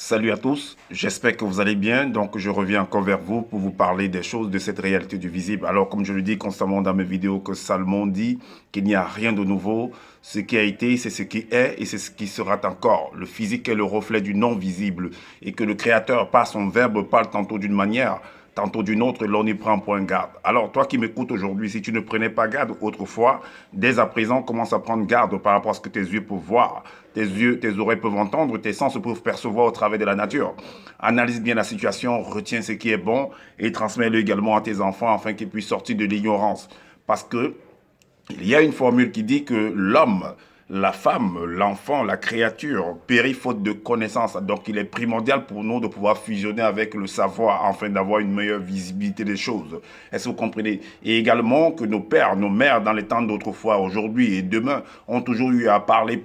Salut à tous, j'espère que vous allez bien. Donc, je reviens encore vers vous pour vous parler des choses de cette réalité du visible. Alors, comme je le dis constamment dans mes vidéos, que Salomon dit qu'il n'y a rien de nouveau. Ce qui a été, c'est ce qui est et c'est ce qui sera encore. Le physique est le reflet du non-visible et que le Créateur, par son verbe, parle tantôt d'une manière, tantôt d'une autre, l'on y prend point garde. Alors, toi qui m'écoutes aujourd'hui, si tu ne prenais pas garde autrefois, dès à présent, commence à prendre garde par rapport à ce que tes yeux peuvent voir, tes yeux, tes oreilles peuvent entendre, tes sens peuvent percevoir au travers de la nature. Analyse bien la situation, retiens ce qui est bon et transmets-le également à tes enfants afin qu'ils puissent sortir de l'ignorance. Parce que il y a une formule qui dit que l'homme, la femme, l'enfant, la créature périt faute de connaissances. Donc il est primordial pour nous de pouvoir fusionner avec le savoir afin d'avoir une meilleure visibilité des choses. Est-ce que vous comprenez? Et également que nos pères, nos mères dans les temps d'autrefois, aujourd'hui et demain, ont toujours eu à parler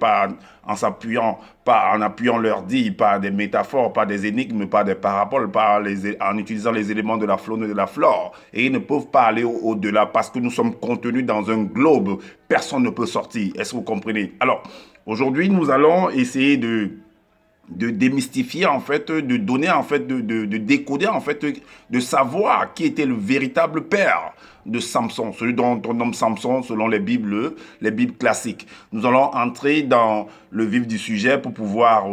en s'appuyant, en appuyant leurs dits par des métaphores, par des énigmes, par des paraboles, en utilisant les éléments de la faune et de la flore. Et ils ne peuvent pas aller au-delà parce que nous sommes contenus dans un globe. Personne ne peut sortir. Est-ce que vous comprenez? Alors, aujourd'hui, nous allons essayer de démystifier en fait, de donner en fait, de décoder en fait, de savoir qui était le véritable père de Samson, celui dont on nomme Samson selon les Bibles classiques. Nous allons entrer dans le vif du sujet pour pouvoir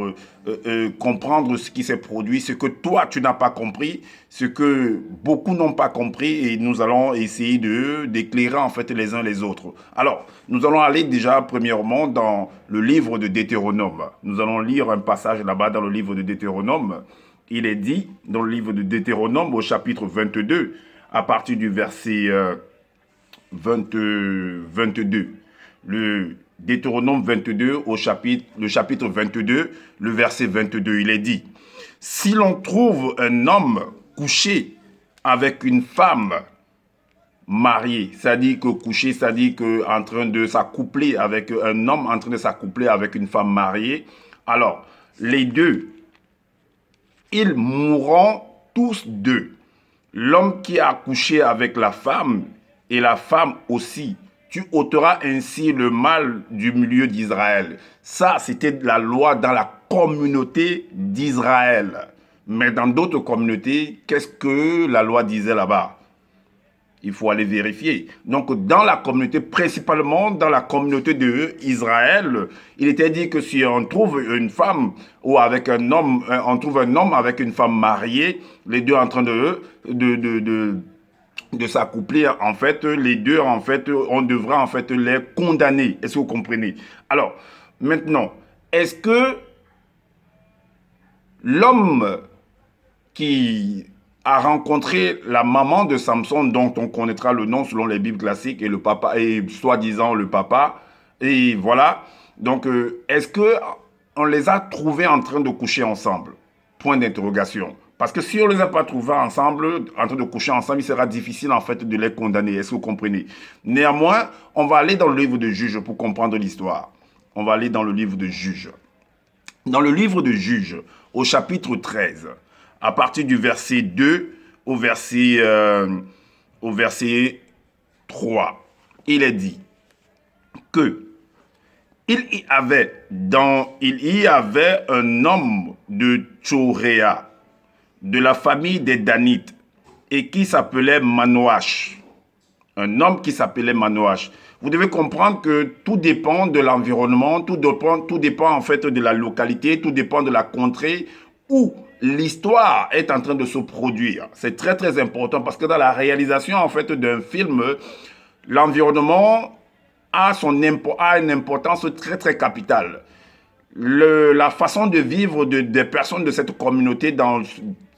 comprendre ce qui s'est produit, ce que toi tu n'as pas compris, ce que beaucoup n'ont pas compris, et nous allons essayer d'éclairer en fait les uns les autres. Alors, nous allons aller déjà premièrement dans le livre de Deutéronome. Nous allons lire un passage là-bas dans le livre de Deutéronome. Il est dit dans le livre de Deutéronome au chapitre 22, à partir du verset 22. Le Deutéronome 22, le chapitre 22, le verset 22, il est dit: si l'on trouve un homme couché avec une femme mariée, c'est-à-dire que couché, c'est-à-dire que en train de s'accoupler avec un homme en train de s'accoupler avec une femme mariée, alors les deux, ils mourront tous deux. L'homme qui a couché avec la femme et la femme aussi. Tu ôteras ainsi le mal du milieu d'Israël. Ça, c'était la loi dans la communauté d'Israël. Mais dans d'autres communautés, qu'est-ce que la loi disait là-bas? Il faut aller vérifier. Donc, dans la communauté, principalement dans la communauté d'Israël, il était dit que si on trouve une femme ou avec un homme, on trouve un homme avec une femme mariée, les deux en train de s'accoupler, en fait, les deux, en fait, on devra en fait les condamner. Est-ce que vous comprenez? Alors, maintenant, est-ce que l'homme qui a rencontré la maman de Samson, dont on connaîtra le nom selon les Bibles classiques, et le papa, et soi-disant le papa, et voilà. Donc, est-ce que on les a trouvés en train de coucher ensemble? Point d'interrogation. Parce que si on ne les a pas trouvés ensemble, en train de coucher ensemble, il sera difficile en fait de les condamner. Est-ce que vous comprenez? Néanmoins, on va aller dans le livre de Juges pour comprendre l'histoire. On va aller dans le livre de Juges. Dans le livre de Juges, au chapitre 13, à partir du verset 2 au verset 3, il est dit que il y avait un homme de Tchoréa, de la famille des Danites, et qui s'appelait Manoach. Un homme qui s'appelait Manoach. Vous devez comprendre que tout dépend de l'environnement, tout dépend en fait de la localité, tout dépend de la contrée où l'histoire est en train de se produire. C'est très très important parce que dans la réalisation en fait d'un film, l'environnement a une importance très très capitale. La façon de vivre des personnes de cette communauté dans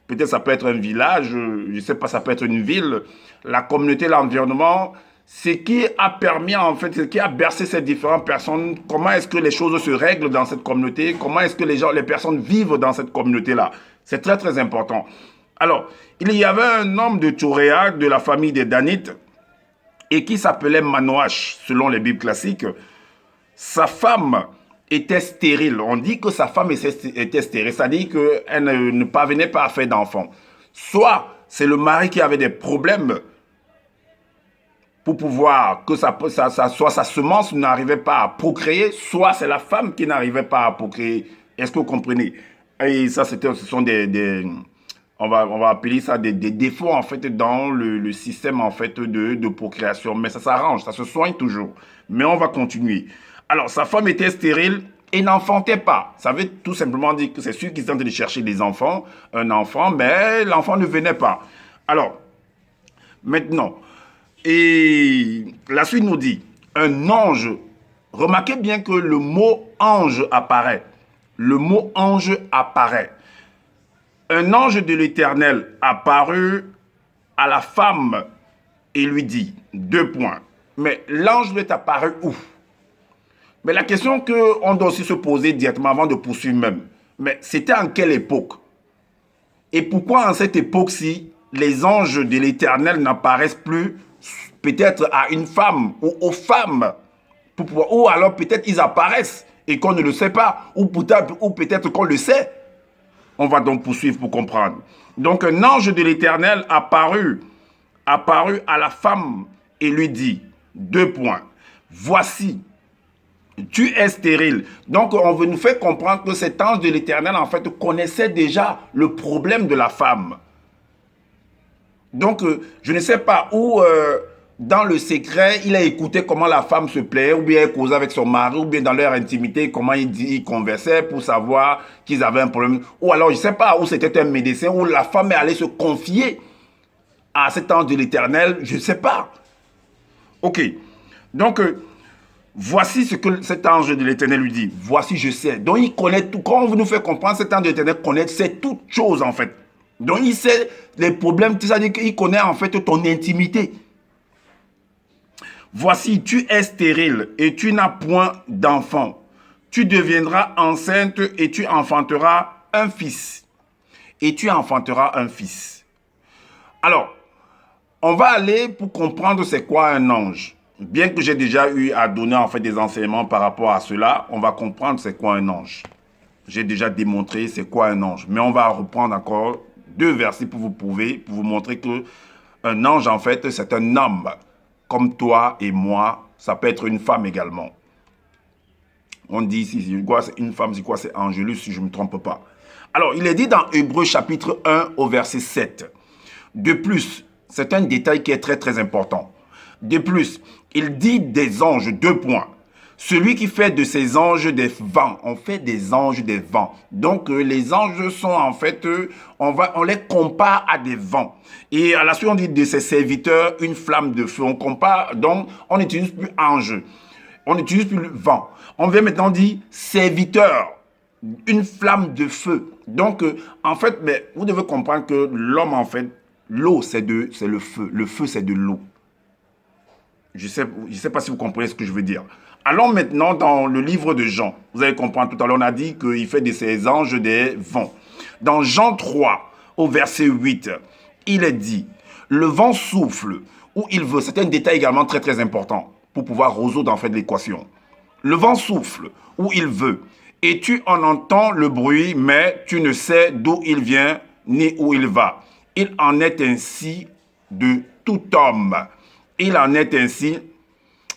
peut-être ça peut être un village, je ne sais pas, ça peut être une ville, la communauté, l'environnement, ce qui a permis en fait, ce qui a bercé ces différentes personnes, comment est-ce que les choses se règlent dans cette communauté, comment est-ce que les personnes vivent dans cette communauté-là. C'est très très important. Alors, il y avait un homme de Tchoréa, de la famille des Danites, et qui s'appelait Manoach, selon les Bibles classiques. Sa femme était stérile. On dit que sa femme était stérile, c'est-à-dire qu'elle ne parvenait pas à faire d'enfants. Soit c'est le mari qui avait des problèmes pour pouvoir que soit sa semence n'arrivait pas à procréer, soit c'est la femme qui n'arrivait pas à procréer. Est-ce que vous comprenez? Et ça, ce sont on va appeler ça des défauts, en fait, dans le système, en fait, de procréation. Mais ça s'arrange, ça se soigne toujours. Mais on va continuer. Alors, sa femme était stérile et n'enfantait pas. Ça veut tout simplement dire que c'est sûr qu'ils tentent de chercher des enfants, un enfant, mais l'enfant ne venait pas. Alors, maintenant, et la suite nous dit, un ange, remarquez bien que le mot ange apparaît. Le mot ange apparaît. Un ange de l'Éternel apparut à la femme et lui dit, deux points. Mais l'ange lui est apparu où? Mais la question qu'on doit aussi se poser directement avant de poursuivre même, mais c'était en quelle époque? Et pourquoi en cette époque-ci, les anges de l'Éternel n'apparaissent plus peut-être à une femme ou aux femmes pour pouvoir, ou alors peut-être ils apparaissent et qu'on ne le sait pas, ou peut-être qu'on le sait. On va donc poursuivre pour comprendre. Donc un ange de l'Éternel apparut à la femme et lui dit, deux points, voici, tu es stérile. Donc on veut nous faire comprendre que cet ange de l'Éternel en fait connaissait déjà le problème de la femme. Donc je ne sais pas où dans le secret il a écouté comment la femme se plaît, ou bien elle causait avec son mari, ou bien dans leur intimité comment ils conversaient pour savoir qu'ils avaient un problème. Ou alors je ne sais pas où c'était un médecin, où la femme est allée se confier à cet ange de l'Éternel, je ne sais pas. Ok, donc voici ce que cet ange de l'Éternel lui dit. Voici, je sais. Donc, il connaît tout. Quand on nous fait comprendre, cet ange de l'Éternel connaît, c'est toute chose, en fait. Donc, il sait les problèmes, c'est-à-dire qu'il connaît, en fait, ton intimité. Voici, tu es stérile et tu n'as point d'enfant. Tu deviendras enceinte et tu enfanteras un fils. Et tu enfanteras un fils. Alors, on va aller pour comprendre c'est quoi un ange. Bien que j'ai déjà eu à donner en fait des enseignements par rapport à cela, on va comprendre c'est quoi un ange. J'ai déjà démontré c'est quoi un ange. Mais on va reprendre encore deux versets pour vous montrer que un ange en fait c'est un homme. Comme toi et moi, ça peut être une femme également. On dit ici, c'est une femme, c'est quoi? C'est Angélus si je ne me trompe pas. Alors, il est dit dans Hébreux chapitre 1 au verset 7. De plus, c'est un détail qui est très très important. De plus, il dit des anges, deux points. Celui qui fait de ces anges des vents, on fait des anges des vents. Donc les anges sont en fait, on les compare à des vents. Et à la suite on dit de ses serviteurs une flamme de feu. On compare, donc on n'utilise plus ange, on n'utilise plus le vent. On vient maintenant dire serviteur, une flamme de feu. Donc en fait, mais vous devez comprendre que l'homme en fait, l'eau c'est le feu c'est de l'eau. Je sais pas si vous comprenez ce que je veux dire. Allons maintenant dans le livre de Jean. Vous allez comprendre, tout à l'heure on a dit qu'il fait de ses anges des vents. Dans Jean 3, au verset 8, il est dit, le vent souffle où il veut. C'est un détail également très très important pour pouvoir résoudre en fait l'équation. Le vent souffle où il veut et tu en entends le bruit, mais tu ne sais d'où il vient ni où il va. Il en est ainsi de tout homme. Il en est ainsi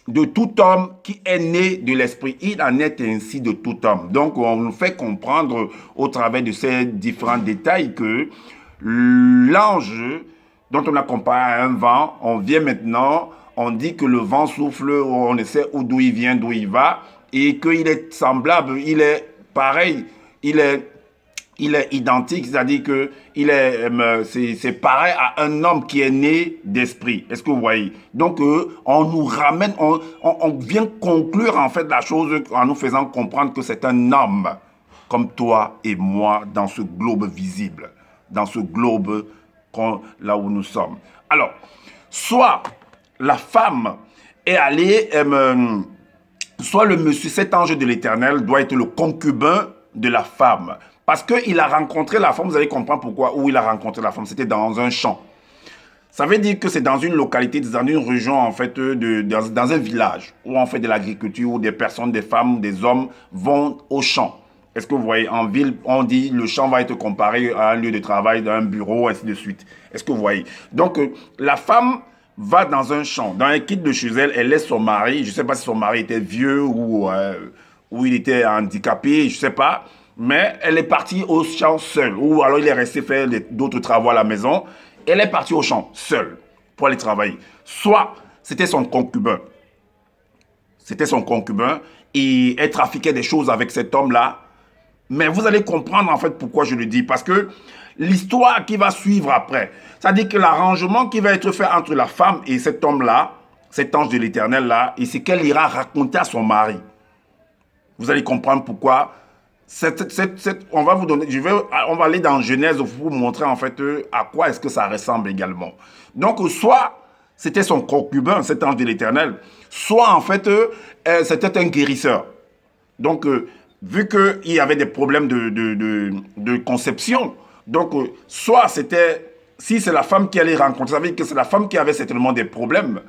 de tout homme qui est né de l'esprit. Il en est ainsi de tout homme. Donc, on nous fait comprendre au travers de ces différents détails que l'ange dont on a comparé à un vent, on vient maintenant, on dit que le vent souffle, on ne sait d'où il vient, d'où il va, et qu'il est semblable, il est pareil, il est identique, c'est-à-dire que c'est pareil à un homme qui est né d'esprit. Est-ce que vous voyez? Donc, on nous ramène, on vient conclure en fait la chose en nous faisant comprendre que c'est un homme comme toi et moi dans ce globe visible, dans ce globe là où nous sommes. Alors, soit la femme est allée, soit le monsieur, cet ange de l'Éternel doit être le concubin de la femme. Parce qu'il a rencontré la femme, vous allez comprendre pourquoi, où il a rencontré la femme, c'était dans un champ. Ça veut dire que c'est dans une localité, dans une région, en fait, dans un village, où on fait de l'agriculture, où des personnes, des femmes, des hommes vont au champ. Est-ce que vous voyez, en ville, on dit le champ va être comparé à un lieu de travail, à un bureau, ainsi de suite. Est-ce que vous voyez? Donc, la femme va dans un champ, dans un kit de chez elle, elle laisse son mari, je ne sais pas si son mari était vieux ou il était handicapé, je ne sais pas. Mais elle est partie au champ seule. Ou alors il est resté faire d'autres travaux à la maison. Elle est partie au champ seule pour aller travailler. Soit c'était son concubin. C'était son concubin. Et elle trafiquait des choses avec cet homme-là. Mais vous allez comprendre en fait pourquoi je le dis. Parce que l'histoire qui va suivre après, c'est-à-dire que l'arrangement qui va être fait entre la femme et cet homme-là, cet ange de l'Éternel-là, et c'est qu'elle ira raconter à son mari. Vous allez comprendre pourquoi. On va vous donner, on va aller dans Genèse pour vous montrer en fait à quoi est-ce que ça ressemble également. Donc, soit c'était son concubin, cet ange de l'Éternel, soit en fait c'était un guérisseur. Donc, vu qu'il y avait des problèmes de conception, donc soit c'était, si c'est la femme qui allait rencontrer, ça veut dire que c'est la femme qui avait certainement des problèmes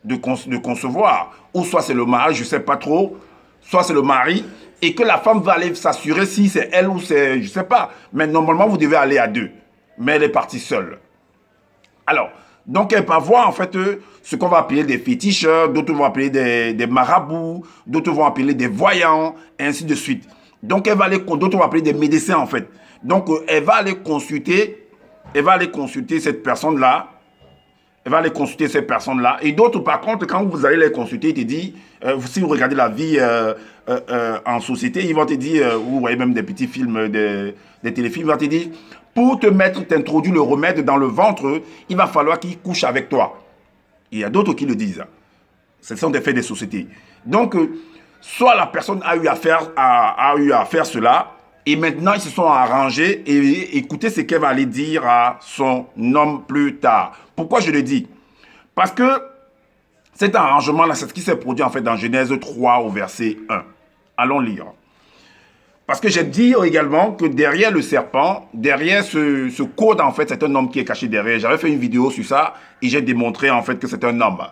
de concevoir, ou soit c'est le mari, je ne sais pas trop, soit c'est le mari, et que la femme va aller s'assurer si c'est elle ou c'est, je ne sais pas. Mais normalement, vous devez aller à deux. Mais elle est partie seule. Alors, donc elle va voir en fait ce qu'on va appeler des féticheurs, d'autres vont appeler des marabouts, d'autres vont appeler des voyants, et ainsi de suite. Donc elle va aller, d'autres vont appeler des médecins en fait. Donc elle va aller consulter cette personne-là. Elle va aller consulter ces personnes-là. Et d'autres, par contre, quand vous allez les consulter, ils te disent, si vous regardez la vie en société, ils vont te dire, vous voyez même des petits films, des téléfilms, ils vont te dire, pour te mettre, t'introduire le remède dans le ventre, il va falloir qu'il couche avec toi. Il y a d'autres qui le disent. Ce sont des faits des sociétés. Donc, soit la personne a eu à faire cela, et maintenant, ils se sont arrangés et écoutez ce qu'elle va aller dire à son homme plus tard. Pourquoi je le dis? Parce que cet arrangement-là, c'est ce qui s'est produit en fait dans Genèse 3 au verset 1. Allons lire. Parce que j'ai dit également que derrière le serpent, derrière ce code, en fait, c'est un homme qui est caché derrière. J'avais fait une vidéo sur ça et j'ai démontré en fait que c'est un homme.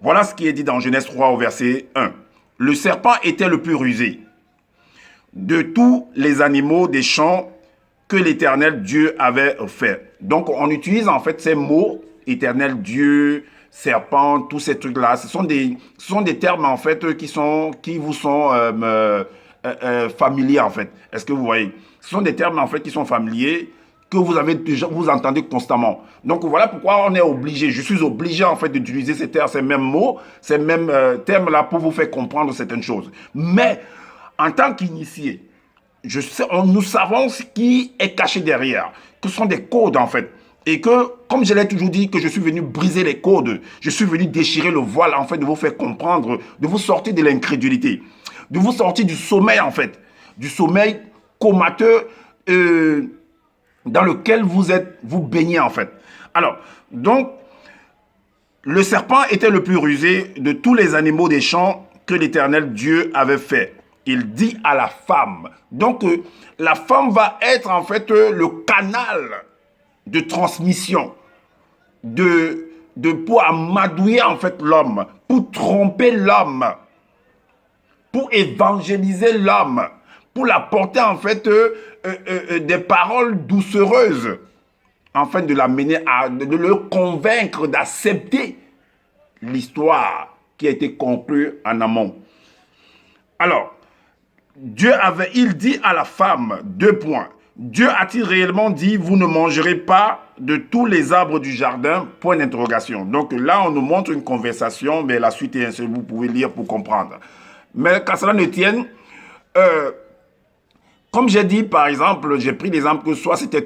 Voilà ce qui est dit dans Genèse 3 au verset 1. Le serpent était le plus rusé de tous les animaux des champs que l'Éternel Dieu avait fait. Donc, on utilise en fait ces mots, Éternel Dieu, serpent, tous ces trucs-là. Ce sont des termes en fait qui vous sont familiers en fait. Est-ce que vous voyez? Ce sont des termes en fait qui sont familiers, que vous entendez constamment. Donc voilà pourquoi on est obligé, je suis obligé en fait d'utiliser ces mêmes mots, ces mêmes termes-là pour vous faire comprendre certaines choses. Mais en tant qu'initié, nous savons ce qui est caché derrière, que ce sont des codes en fait. Et que, comme je l'ai toujours dit, que je suis venu briser les codes, je suis venu déchirer le voile en fait, de vous faire comprendre, de vous sortir de l'incrédulité, de vous sortir du sommeil en fait, du sommeil comateux dans lequel vous baignez en fait. Alors, donc, le serpent était le plus rusé de tous les animaux des champs que l'Éternel Dieu avait fait. Il dit à la femme. Donc, la femme va être en fait le canal de transmission, pour amadouer en fait l'homme, pour tromper l'homme, pour évangéliser l'homme, pour l'apporter en fait des paroles doucereuses, afin de l'amener de le convaincre d'accepter l'histoire qui a été conclue en amont. Alors, il dit à la femme, 2 points. Dieu a-t-il réellement dit, vous ne mangerez pas de tous les arbres du jardin? Point d'interrogation. Donc là, on nous montre une conversation, mais la suite est ainsi, vous pouvez lire pour comprendre. Mais qu'à cela ne tienne, comme j'ai dit, par exemple, j'ai pris l'exemple que soit c'était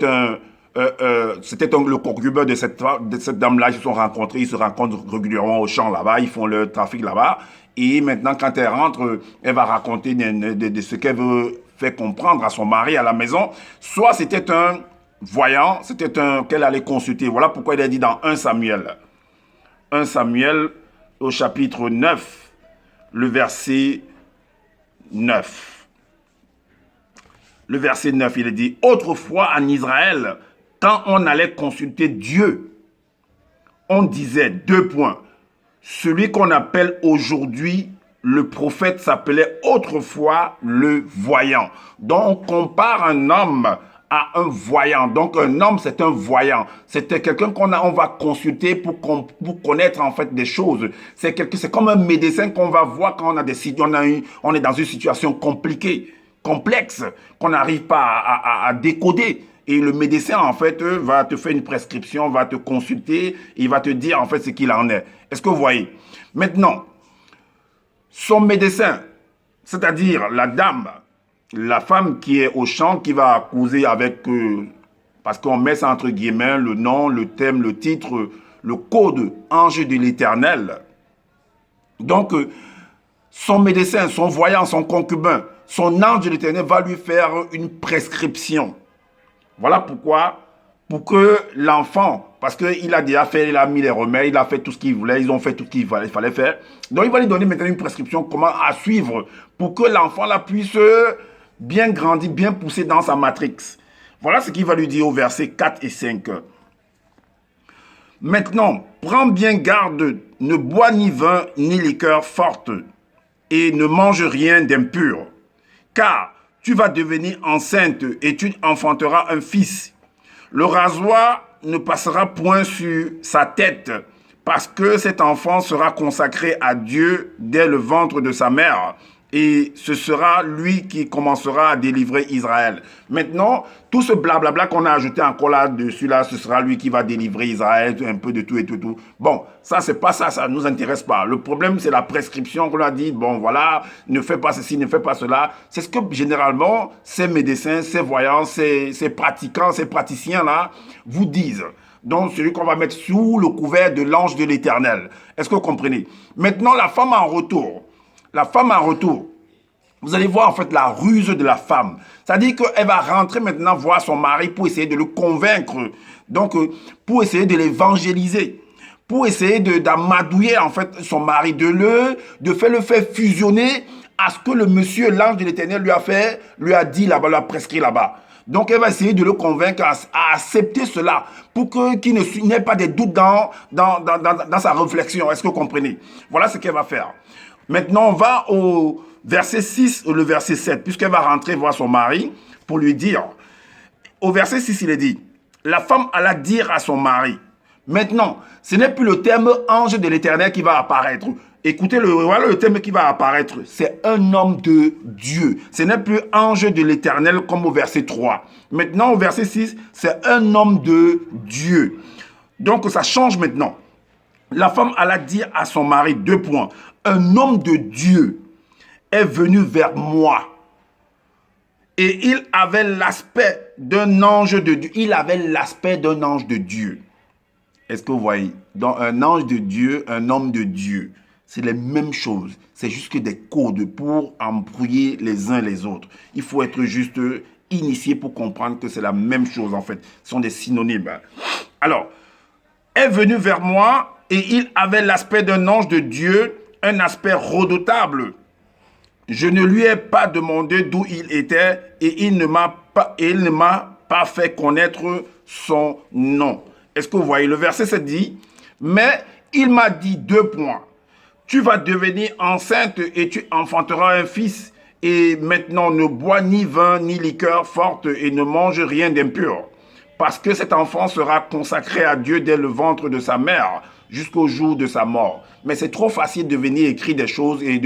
le concubin de cette dame-là, ils se sont rencontrés, ils se rencontrent régulièrement au champ là-bas, ils font le trafic là-bas. Et maintenant, quand elle rentre, elle va raconter de ce qu'elle veut faire comprendre à son mari à la maison. Soit c'était un voyant, qu'elle allait consulter. Voilà pourquoi il est dit dans 1 Samuel. 1 Samuel au chapitre 9, le verset 9. Le verset 9, il est dit, autrefois en Israël, quand on allait consulter Dieu, on disait 2 points. Celui qu'on appelle aujourd'hui le prophète s'appelait autrefois le voyant. Donc on compare un homme à un voyant. Donc un homme, c'est un voyant. C'était quelqu'un on va consulter pour connaître en fait des choses. C'est comme un médecin qu'on va voir quand on est dans une situation compliquée. complexes qu'on n'arrive pas à décoder. Et le médecin, en fait, va te faire une prescription, va te consulter, et il va te dire, en fait, ce qu'il en est. Est-ce que vous voyez? Maintenant, son médecin, c'est-à-dire la dame, la femme qui est au champ, qui va causer avec, parce qu'on met ça entre guillemets, le nom, le thème, le titre, le code, ange de l'Éternel. Donc, son médecin, son voyant, son concubin, son ange de l'Éternel va lui faire une prescription. Voilà pourquoi, pour que l'enfant, parce qu'il a déjà fait, il a mis les remèdes, il a fait tout ce qu'il voulait, ils ont fait tout ce qu'il fallait faire. Donc, il va lui donner maintenant une prescription, comment à suivre, pour que l'enfant là puisse bien grandir, bien pousser dans sa matrix. Voilà ce qu'il va lui dire au verset 4 et 5. Maintenant, prends bien garde, ne bois ni vin ni liqueur forte, et ne mange rien d'impur, car tu vas devenir enceinte et tu enfanteras un fils. Le rasoir ne passera point sur sa tête, parce que cet enfant sera consacré à Dieu dès le ventre de sa mère. Et ce sera lui qui commencera à délivrer Israël. Maintenant, tout ce blablabla qu'on a ajouté encore là-dessus, là, ce sera lui qui va délivrer Israël, un peu de tout et tout. Bon, ça, c'est pas ça, ça ne nous intéresse pas. Le problème, c'est la prescription qu'on a dit, bon, voilà, ne fais pas ceci, ne fais pas cela. C'est ce que, généralement, ces médecins, ces voyants, ces pratiquants, ces praticiens-là vous disent. Donc, celui qu'on va mettre sous le couvert de l'ange de l'Éternel. Est-ce que vous comprenez? Maintenant, la femme en retour, vous allez voir en fait la ruse de la femme. C'est-à-dire qu'elle va rentrer maintenant voir son mari pour essayer de le convaincre. Donc, pour essayer de l'évangéliser. Pour essayer d'amadouiller en fait son mari, de faire le faire fusionner à ce que le monsieur, l'ange de l'Éternel lui a dit là-bas, lui a prescrit là-bas. Donc, elle va essayer de le convaincre à accepter cela pour qu'il n'ait pas de doute dans sa réflexion. Est-ce que vous comprenez? Voilà ce qu'elle va faire. Maintenant, on va au verset 6 ou le verset 7, puisqu'elle va rentrer voir son mari pour lui dire. Au verset 6, il est dit, la femme alla dire à son mari. Maintenant, ce n'est plus le terme ange de l'Éternel qui va apparaître. Écoutez, voilà le terme qui va apparaître. C'est un homme de Dieu. Ce n'est plus ange de l'Éternel comme au verset 3. Maintenant, au verset 6, c'est un homme de Dieu. Donc, ça change maintenant. La femme alla dire à son mari, 2 points. Un homme de Dieu est venu vers moi. Et il avait l'aspect d'un ange de Dieu. Il avait l'aspect d'un ange de Dieu. Est-ce que vous voyez? Donc, un ange de Dieu, un homme de Dieu, c'est les mêmes choses. C'est juste que des codes pour embrouiller les uns les autres. Il faut être juste initié pour comprendre que c'est la même chose en fait. Ce sont des synonymes. Alors, est venu vers moi et il avait l'aspect d'un ange de Dieu, un aspect redoutable. Je ne lui ai pas demandé d'où il était et il ne m'a pas fait connaître son nom. Est-ce que vous voyez? Le verset 7 dit, mais il m'a dit 2 points. Tu vas devenir enceinte et tu enfanteras un fils. Et maintenant, ne bois ni vin ni liqueur forte et ne mange rien d'impur. Parce que cet enfant sera consacré à Dieu dès le ventre de sa mère jusqu'au jour de sa mort. Mais c'est trop facile de venir écrire des choses et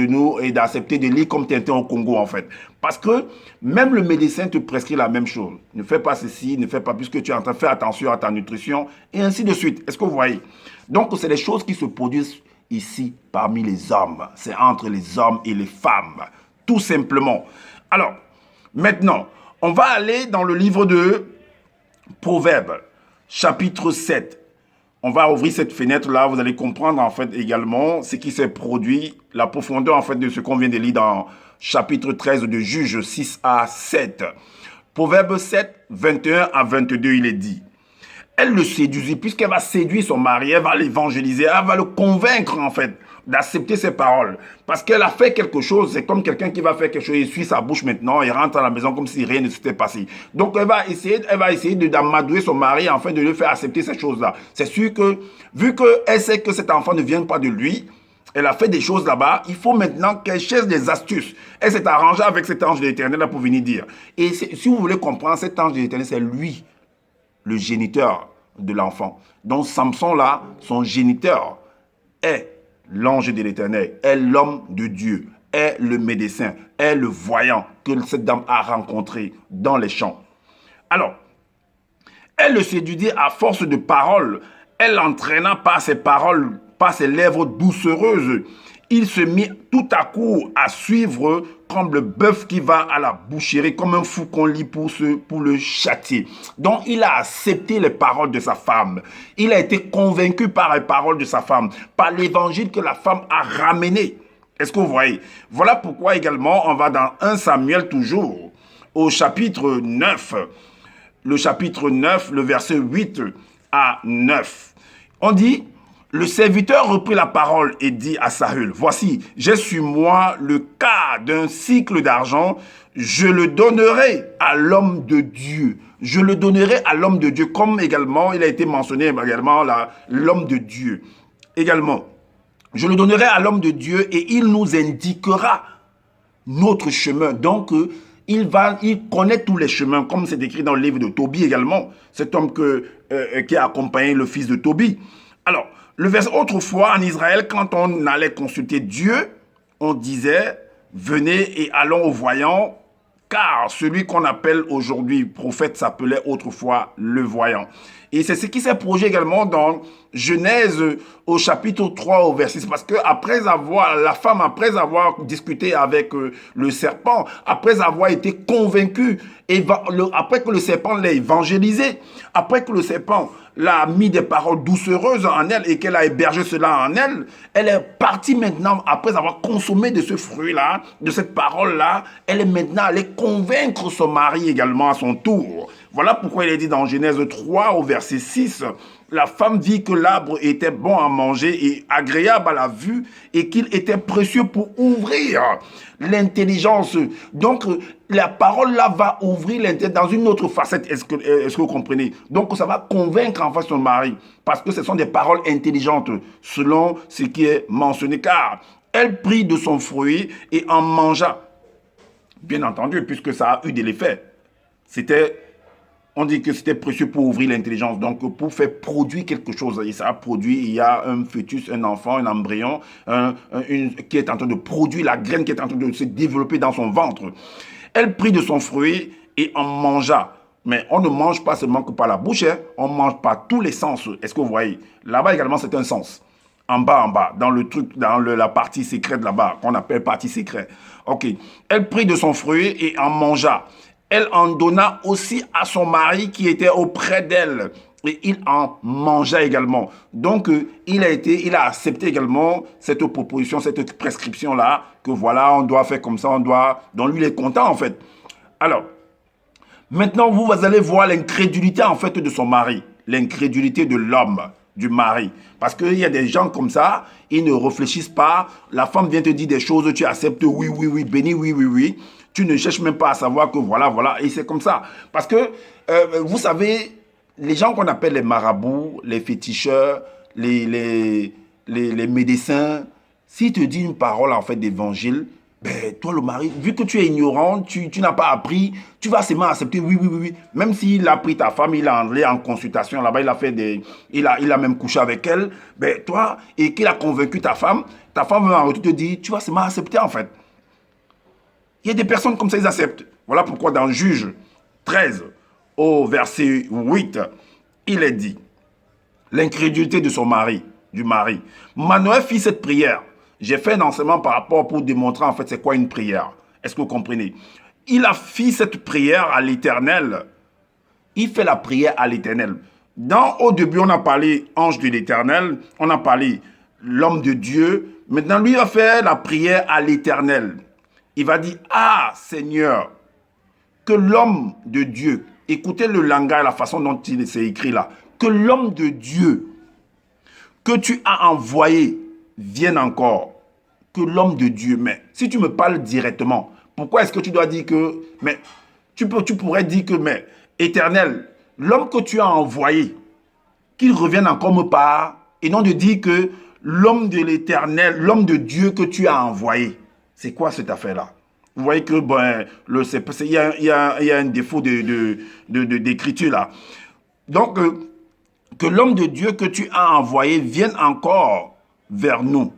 d'accepter de lire comme Tintin au Congo en fait. Parce que même le médecin te prescrit la même chose. Ne fais pas ceci, ne fais pas puisque tu es en train de faire attention à ta nutrition et ainsi de suite. Est-ce que vous voyez? Donc c'est des choses qui se produisent ici parmi les hommes. C'est entre les hommes et les femmes. Tout simplement. Alors, maintenant, on va aller dans le livre de Proverbes, chapitre 7. On va ouvrir cette fenêtre-là, vous allez comprendre en fait également ce qui s'est produit, la profondeur en fait de ce qu'on vient de lire dans chapitre 13 de Juges 6 à 7. Proverbes 7, 21 à 22, il est dit. Elle le séduisit, puisqu'elle va séduire son mari, elle va l'évangéliser, elle va le convaincre en fait d'accepter ses paroles. Parce qu'elle a fait quelque chose, c'est comme quelqu'un qui va faire quelque chose, il suit sa bouche maintenant, il rentre à la maison comme si rien ne s'était passé. Donc elle va essayer d'amadouer son mari afin de lui faire accepter ces choses-là. C'est sûr que, vu qu'elle sait que cet enfant ne vient pas de lui, elle a fait des choses là-bas, il faut maintenant qu'elle cherche des astuces. Elle s'est arrangée avec cet ange de l'Éternel pour venir dire. Et si vous voulez comprendre, cet ange de l'Éternel, c'est lui, le géniteur de l'enfant. Donc Samson là, son géniteur est l'ange de l'Éternel, est l'homme de Dieu, est le médecin, est le voyant que cette dame a rencontré dans les champs. Alors, elle le séduisit à force de paroles. Elle l'entraîna par ses paroles, par ses lèvres doucereuses. Il se mit tout à coup à suivre comme le bœuf qui va à la boucherie, comme un fou qu'on lit pour le châtier. Donc, il a accepté les paroles de sa femme. Il a été convaincu par les paroles de sa femme, par l'évangile que la femme a ramené. Est-ce que vous voyez? Voilà pourquoi également, on va dans 1 Samuel toujours, au chapitre 9. Le chapitre 9, le verset 8 à 9. On dit... Le serviteur reprit la parole et dit à Saül, « Voici, j'ai sur moi le quart d'un cycle d'argent, je le donnerai à l'homme de Dieu. » Je le donnerai à l'homme de Dieu, comme également, il a été mentionné également l'homme de Dieu. Également, je le donnerai à l'homme de Dieu et il nous indiquera notre chemin. Donc, il connaît tous les chemins, comme c'est écrit dans le livre de Tobie également, cet homme qui a accompagné le fils de Tobie. Alors, le verset autrefois en Israël, quand on allait consulter Dieu, on disait, venez et allons au voyant, car celui qu'on appelle aujourd'hui prophète s'appelait autrefois le voyant. Et c'est ce qui s'est produit également dans Genèse au chapitre 3 au verset 6. Parce que la femme, après avoir discuté avec le serpent, après avoir été convaincue, après que le serpent l'ait évangélisé, après que le serpent l'a mis des paroles doucereuses en elle et qu'elle a hébergé cela en elle, elle est partie maintenant, après avoir consommé de ce fruit-là, de cette parole-là, elle est maintenant allée convaincre son mari également à son tour. Voilà pourquoi il est dit dans Genèse 3 au verset 6, la femme vit que l'arbre était bon à manger et agréable à la vue et qu'il était précieux pour ouvrir l'intelligence. Donc, la parole là va ouvrir l'intelligence dans une autre facette. Est-ce que vous comprenez? Donc, ça va convaincre en fait son mari parce que ce sont des paroles intelligentes selon ce qui est mentionné. Car elle prit de son fruit et en mangea. Bien entendu, puisque ça a eu de l'effet. On dit que c'était précieux pour ouvrir l'intelligence, donc pour faire produire quelque chose. Et ça a produit, il y a un fœtus, un enfant, un embryon qui est en train de produire, la graine qui est en train de se développer dans son ventre. Elle prit de son fruit et en mangea. Mais on ne mange pas seulement que par la bouche, hein, on mange par tous les sens. Est-ce que vous voyez? Là-bas également, c'est un sens. En bas, dans le truc, dans la partie secrète là-bas, qu'on appelle partie secrète. Ok. Elle prit de son fruit et en mangea. Elle en donna aussi à son mari qui était auprès d'elle. Et il en mangea également. Donc, il a accepté également cette proposition, cette prescription-là, que voilà, on doit faire comme ça, donc lui, il est content en fait. Alors, maintenant, vous allez voir l'incrédulité en fait de son mari. L'incrédulité de l'homme, du mari. Parce qu'il y a des gens comme ça, ils ne réfléchissent pas. La femme vient te dire des choses, tu acceptes, oui, oui, oui, béni, oui, oui, oui. Tu ne cherches même pas à savoir que voilà, et c'est comme ça. Parce que, vous savez, les gens qu'on appelle les marabouts, les féticheurs, les médecins, s'ils te disent une parole en fait d'évangile, ben, toi le mari, vu que tu es ignorant, tu n'as pas appris, tu vas seulement accepter, oui, oui, oui, oui. Même s'il a pris ta femme, il a allé en consultation là-bas, il a même couché avec elle, ben toi, et qu'il a convaincu ta femme va en retour te dire, tu vas seulement accepter en fait. Il y a des personnes comme ça, ils acceptent. Voilà pourquoi dans Juge 13, au verset 8, il est dit, l'incrédulité de son mari, du mari. Manoël fit cette prière. J'ai fait un enseignement par rapport pour démontrer en fait c'est quoi une prière. Est-ce que vous comprenez? Il a fait cette prière à l'Éternel. Il fait la prière à l'Éternel. Au début, on a parlé ange de l'Éternel, on a parlé l'homme de Dieu. Maintenant, lui a fait la prière à l'Éternel. Il va dire, ah Seigneur, que l'homme de Dieu, écoutez le langage, la façon dont il s'est écrit là, que l'homme de Dieu que tu as envoyé vienne encore, que l'homme de Dieu, mais si tu me parles directement, pourquoi est-ce que tu dois dire que, mais tu pourrais dire que, mais Éternel, l'homme que tu as envoyé, qu'il revienne encore me parle, et non de dire que l'homme de l'Éternel, l'homme de Dieu que tu as envoyé. C'est quoi cette affaire-là? Vous voyez que il y a un défaut d'écriture là. Donc, que l'homme de Dieu que tu as envoyé vienne encore vers nous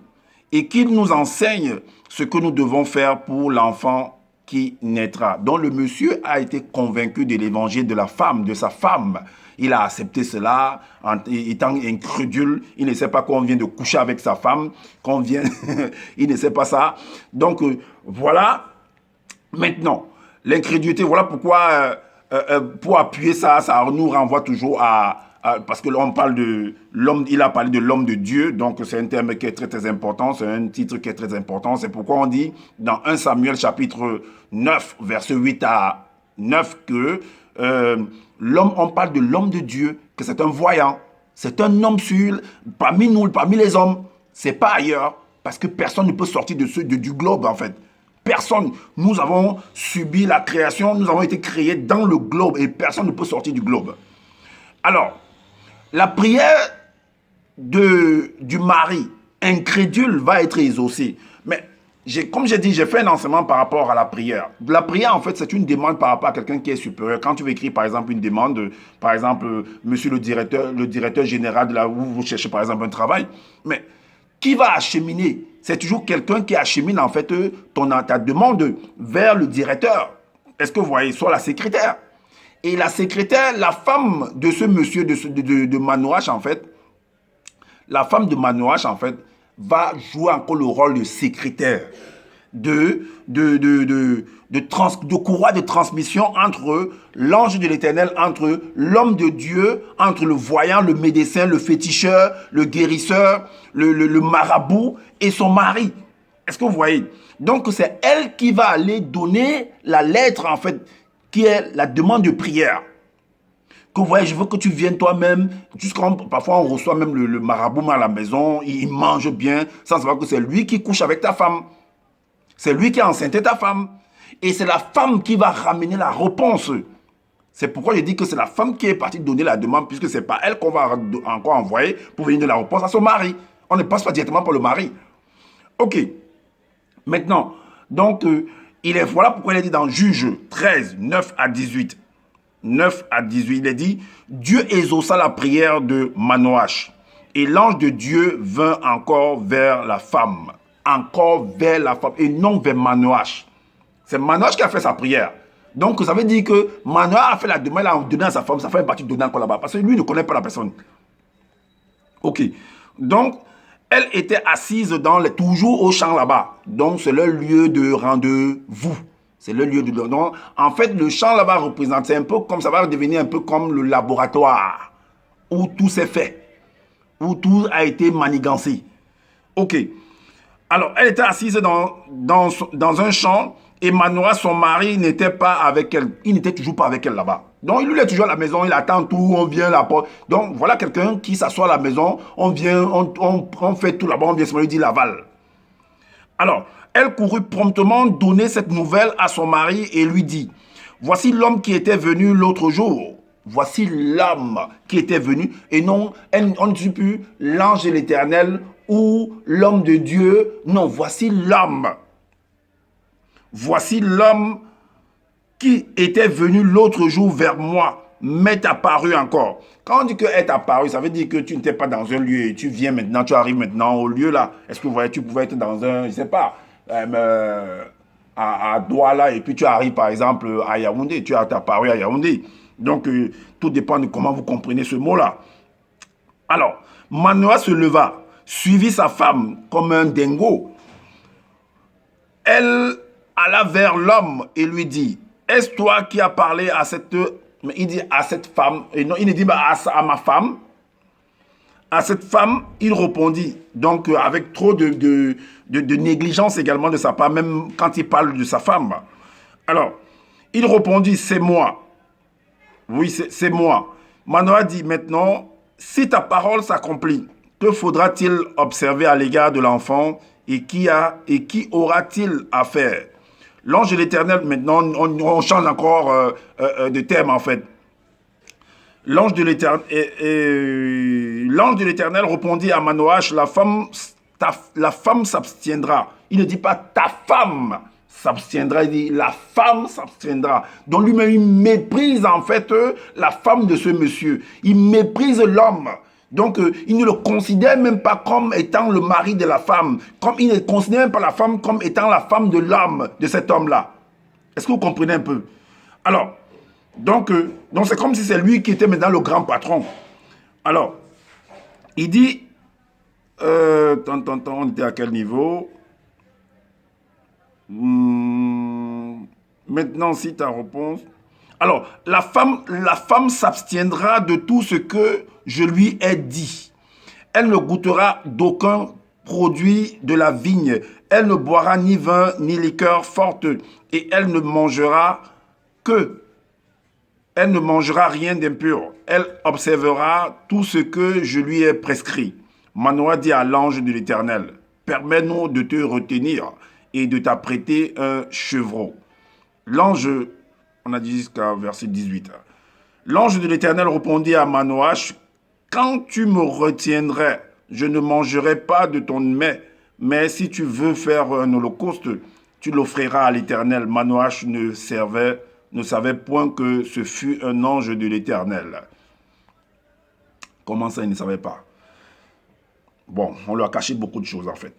et qu'il nous enseigne ce que nous devons faire pour l'enfant qui naîtra. Donc le monsieur a été convaincu de l'évangile de la femme, de sa femme. Il a accepté cela, étant incrédule. Il ne sait pas qu'on vient de coucher avec sa femme, qu'on vient... il ne sait pas ça. Donc voilà. Maintenant, l'incrédulité, voilà pourquoi, pour appuyer ça, ça nous renvoie toujours parce que là, on parle de l'homme, il a parlé de l'homme de Dieu, donc c'est un terme qui est très très important, c'est un titre qui est très important. C'est pourquoi on dit dans 1 Samuel chapitre 9, verset 8 à 9, que l'homme, on parle de l'homme de Dieu, que c'est un voyant, c'est un homme sûr, parmi nous, parmi les hommes, c'est pas ailleurs, parce que personne ne peut sortir du globe en fait. Personne. Nous avons subi la création, nous avons été créés dans le globe et personne ne peut sortir du globe. Alors, la prière du mari incrédule va être exaucée. Mais comme j'ai dit, j'ai fait un enseignement par rapport à la prière. La prière, en fait, c'est une demande par rapport à quelqu'un qui est supérieur. Quand tu veux écrire, par exemple, une demande, par exemple, monsieur le directeur général de là où vous cherchez, par exemple, un travail, mais qui va acheminer? C'est toujours quelqu'un qui achemine, en fait, ta demande vers le directeur. Est-ce que vous voyez? Soit la secrétaire. Et la secrétaire, la femme de ce monsieur de Manoach, en fait, la femme de Manoach, en fait, va jouer encore le rôle de secrétaire, de courroie de transmission entre l'ange de l'Éternel, entre l'homme de Dieu, entre le voyant, le médecin, le féticheur, le guérisseur, le marabout et son mari. Est-ce que vous voyez? Donc, c'est elle qui va aller donner la lettre, en fait, qui est la demande de prière. Que vous voyez, je veux que tu viennes toi-même. Parfois, on reçoit même le marabout à la maison, il mange bien, sans savoir que c'est lui qui couche avec ta femme. C'est lui qui a enceinté ta femme. Et c'est la femme qui va ramener la réponse. C'est pourquoi je dis que c'est la femme qui est partie donner la demande, puisque ce n'est pas elle qu'on va encore envoyer pour venir donner la réponse à son mari. On ne passe pas directement par le mari. Ok. Maintenant, donc, voilà pourquoi il est dit dans Juge 13, 9 à 18. 9 à 18, il est dit, Dieu exauça la prière de Manoach. Et l'ange de Dieu vint encore vers la femme. Encore vers la femme et non vers Manoach. C'est Manoach qui a fait sa prière. Donc, ça veut dire que Manoach a fait la demande, il a donné à sa femme est partie donner encore là-bas. Parce que lui ne connaît pas la personne. Ok. Donc, elle était assise toujours au champ là-bas. Donc, c'est le lieu de rendez-vous. C'est le lieu de... Donc, en fait, le champ là-bas représente, c'est un peu comme, ça va devenir un peu comme le laboratoire où tout s'est fait, où tout a été manigancé. Ok. Alors, elle était assise dans un champ et Manoach, son mari, n'était pas avec elle. Il n'était toujours pas avec elle là-bas. Donc, il est toujours à la maison, il attend tout, on vient la porte. Donc, voilà quelqu'un qui s'assoit à la maison, on vient, on fait tout là-bas, on vient se lui dit l'aval. Alors, elle courut promptement donner cette nouvelle à son mari et lui dit, voici l'homme qui était venu l'autre jour. Voici l'homme qui était venu. Et non, on ne dit plus l'ange de l'Éternel ou l'homme de Dieu. Non, voici l'homme. Voici l'homme qui était venu l'autre jour vers moi, m'est apparu encore. Quand on dit que est apparu, ça veut dire que tu n'étais pas dans un lieu et tu viens maintenant, tu arrives maintenant au lieu là. Est-ce que vous voyez, tu pouvais être dans un, je ne sais pas, à Douala et puis tu arrives par exemple à Yaoundé, tu as apparu à Yaoundé. Donc, tout dépend de comment vous comprenez ce mot-là. Alors, Manoach se leva, suivit sa femme comme un dingo. Elle alla vers l'homme et lui dit, est-ce toi qui as parlé à cette... Mais il dit à cette femme, et non, il ne dit pas à ma femme. À cette femme, il répondit, donc avec trop de négligence également de sa part, même quand il parle de sa femme. Alors, il répondit, c'est moi. Oui, c'est moi. Manoach dit maintenant, si ta parole s'accomplit, que faudra-t-il observer à l'égard de l'enfant et qui aura-t-il à faire? L'ange de l'Éternel, maintenant, on change encore de terme en fait. L'ange de l'Éternel répondit à Manoach, la femme s'abstiendra. Il ne dit pas ta femme s'abstiendra, il dit la femme s'abstiendra. Donc lui-même, il méprise en fait la femme de ce monsieur. Il méprise l'homme. Donc, il ne le considère même pas comme étant le mari de la femme. Comme il ne considère même pas la femme comme étant la femme de l'homme, de cet homme-là. Est-ce que vous comprenez un peu? Alors, donc c'est comme si c'est lui qui était maintenant le grand patron. Alors, il dit, on était à quel niveau? Maintenant, si ta réponse... Alors, la femme s'abstiendra de tout ce que je lui ai dit. Elle ne goûtera d'aucun produit de la vigne. Elle ne boira ni vin ni liqueur forte. Et elle ne mangera rien d'impur. Elle observera tout ce que je lui ai prescrit. Manoah dit à l'ange de l'Éternel, permets-nous de te retenir et de t'apprêter un chevreau. L'ange, on a dit jusqu'à verset 18. L'ange de l'Éternel répondit à Manoah, quand tu me retiendrais, je ne mangerai pas de ton mets, mais si tu veux faire un holocauste, tu l'offriras à l'Éternel. Manoah ne savait point que ce fut un ange de l'Éternel. Comment ça, il ne savait pas? Bon, on lui a caché beaucoup de choses en fait.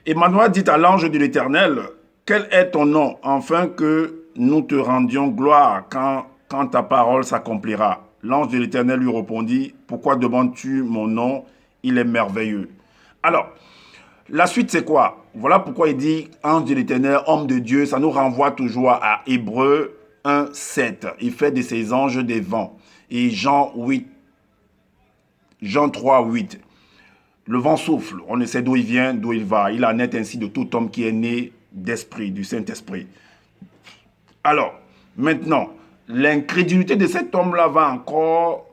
Et Manoah dit à l'ange de l'Éternel, quel est ton nom, afin que nous te rendions gloire quand ta parole s'accomplira? L'ange de l'Éternel lui répondit, pourquoi demandes-tu mon nom? Il est merveilleux. Alors, la suite c'est quoi? Voilà pourquoi il dit ange de l'Éternel, homme de Dieu. Ça nous renvoie toujours à Hébreux 1, 7. Il fait de ses anges des vents. Et Jean 3, 8. Le vent souffle, on ne sait d'où il vient, d'où il va. Il en est ainsi de tout homme qui est né d'esprit, du Saint-Esprit. Alors, maintenant, l'incrédulité de cet homme-là va encore,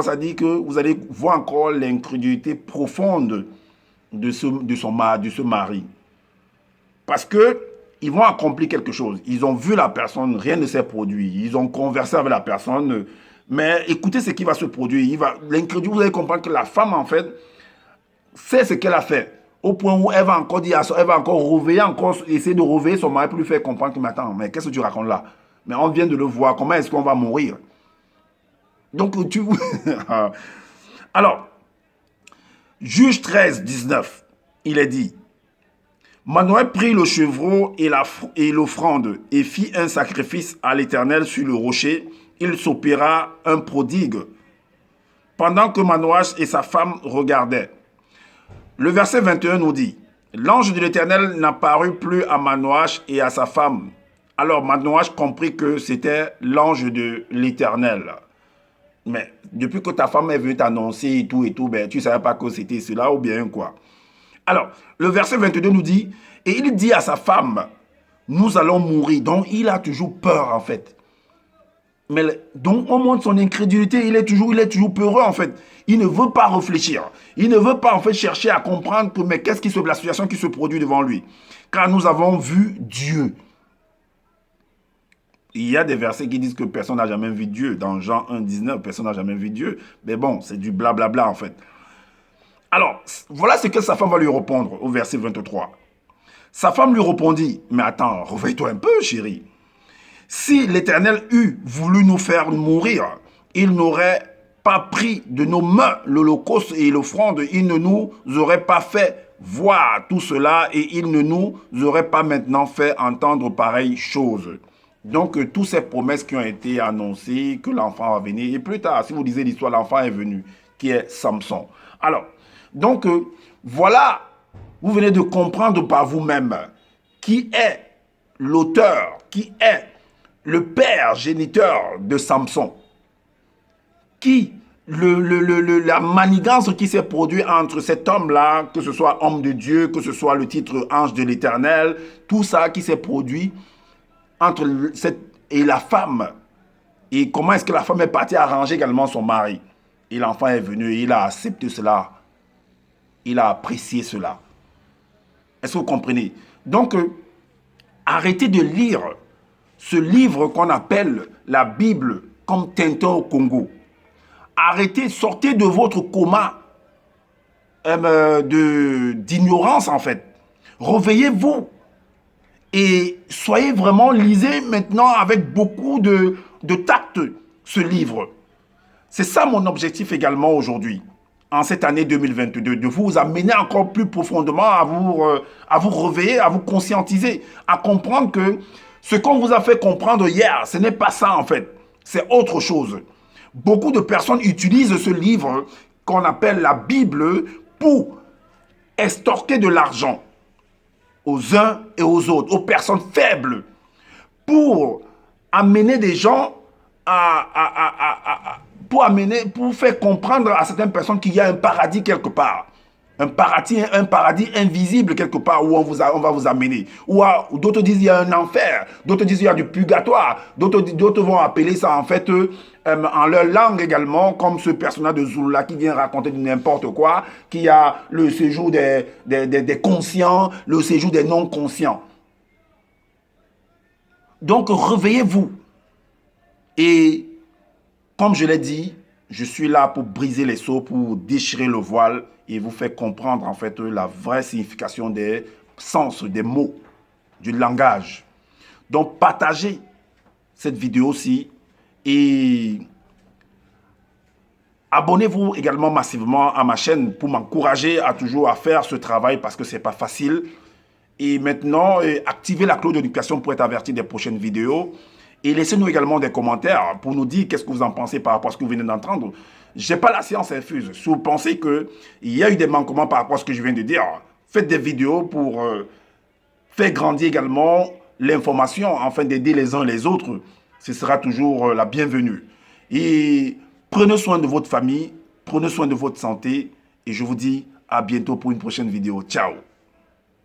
ça dit que vous allez voir encore l'incrédulité profonde de ce mari. Parce que ils vont accomplir quelque chose. Ils ont vu la personne, rien ne s'est produit. Ils ont conversé avec la personne, mais écoutez ce qui va se produire. L'incrédulité, vous allez comprendre que la femme, en fait, sait ce qu'elle a fait. Au point où elle va encore dire, elle va encore réveiller, essayer de réveiller son mari pour lui faire comprendre que, mais attends, mais qu'est-ce que tu racontes là? Mais on vient de le voir, comment est-ce qu'on va mourir? Donc, Alors, Juge 13, 19, il est dit, Manoah prit le chevreau et l'offrande et fit un sacrifice à l'Éternel sur le rocher. Il s'opéra un prodigue pendant que Manoah et sa femme regardaient. Le verset 21 nous dit, l'ange de l'Éternel n'apparut plus à Manoah et à sa femme. Alors Manoah comprit que c'était l'ange de l'Éternel. Mais depuis que ta femme est venue t'annoncer et tout, ben, tu ne savais pas que c'était cela ou bien quoi. Alors, le verset 22 nous dit, et il dit à sa femme, nous allons mourir. Donc, il a toujours peur en fait. Donc, on montre son incrédulité, il est toujours peureux en fait. Il ne veut pas réfléchir. Il ne veut pas en fait chercher à comprendre que, mais qu'est-ce qui la situation qui se produit devant lui. Car nous avons vu Dieu. Il y a des versets qui disent que personne n'a jamais vu Dieu. Dans Jean 1, 19, personne n'a jamais vu Dieu. Mais bon, c'est du blablabla en fait. Alors, voilà ce que sa femme va lui répondre au verset 23. Sa femme lui répondit, mais attends, réveille-toi un peu chérie. Si l'Éternel eût voulu nous faire mourir, il n'aurait pas pris de nos mains l'holocauste et l'offrande, il ne nous aurait pas fait voir tout cela et il ne nous aurait pas maintenant fait entendre pareille chose. Donc, toutes ces promesses qui ont été annoncées, que l'enfant va venir, et plus tard, si vous lisez l'histoire, l'enfant est venu, qui est Samson. Alors, donc, voilà, vous venez de comprendre par vous-même qui est l'auteur, qui est le père géniteur de Samson, la manigance qui s'est produite entre cet homme-là, que ce soit homme de Dieu, que ce soit le titre ange de l'Éternel, tout ça qui s'est produit entre et la femme. Et comment est-ce que la femme est partie arranger également son mari. Et l'enfant est venu et il a accepté cela. Il a apprécié cela. Est-ce que vous comprenez? Donc, arrêtez de lire ce livre qu'on appelle la Bible comme Tintin au Congo. Arrêtez, sortez de votre coma d'ignorance en fait. Réveillez-vous et soyez vraiment, lisez maintenant avec beaucoup de tact ce livre. C'est ça mon objectif également aujourd'hui. en cette année 2022, de vous amener encore plus profondément à vous réveiller, à vous conscientiser, à comprendre que ce qu'on vous a fait comprendre hier, ce n'est pas ça en fait, c'est autre chose. Beaucoup de personnes utilisent ce livre qu'on appelle la Bible pour extorquer de l'argent aux uns et aux autres, aux personnes faibles, pour amener des gens pour faire comprendre à certaines personnes qu'il y a un paradis quelque part. Un paradis invisible quelque part où on va vous amener. Ou d'autres disent qu'il y a un enfer, d'autres disent qu'il y a du purgatoire, d'autres vont appeler ça en fait en leur langue également, comme ce personnage de Zulu qui vient raconter n'importe quoi, qui a le séjour des conscients, le séjour des non-conscients. Donc réveillez-vous. Et comme je l'ai dit, je suis là pour briser les seaux, pour déchirer le voile et vous faire comprendre en fait la vraie signification des sens, des mots, du langage. Donc partagez cette vidéo-ci et abonnez-vous également massivement à ma chaîne pour m'encourager à toujours à faire ce travail parce que ce n'est pas facile. Et maintenant, activez la cloche de notification pour être averti des prochaines vidéos. Et laissez-nous également des commentaires pour nous dire qu'est-ce que vous en pensez par rapport à ce que vous venez d'entendre. Je n'ai pas la science infuse. Si vous pensez qu'il y a eu des manquements par rapport à ce que je viens de dire, faites des vidéos pour faire grandir également l'information afin d'aider les uns les autres. Ce sera toujours la bienvenue. Et prenez soin de votre famille, prenez soin de votre santé et je vous dis à bientôt pour une prochaine vidéo. Ciao!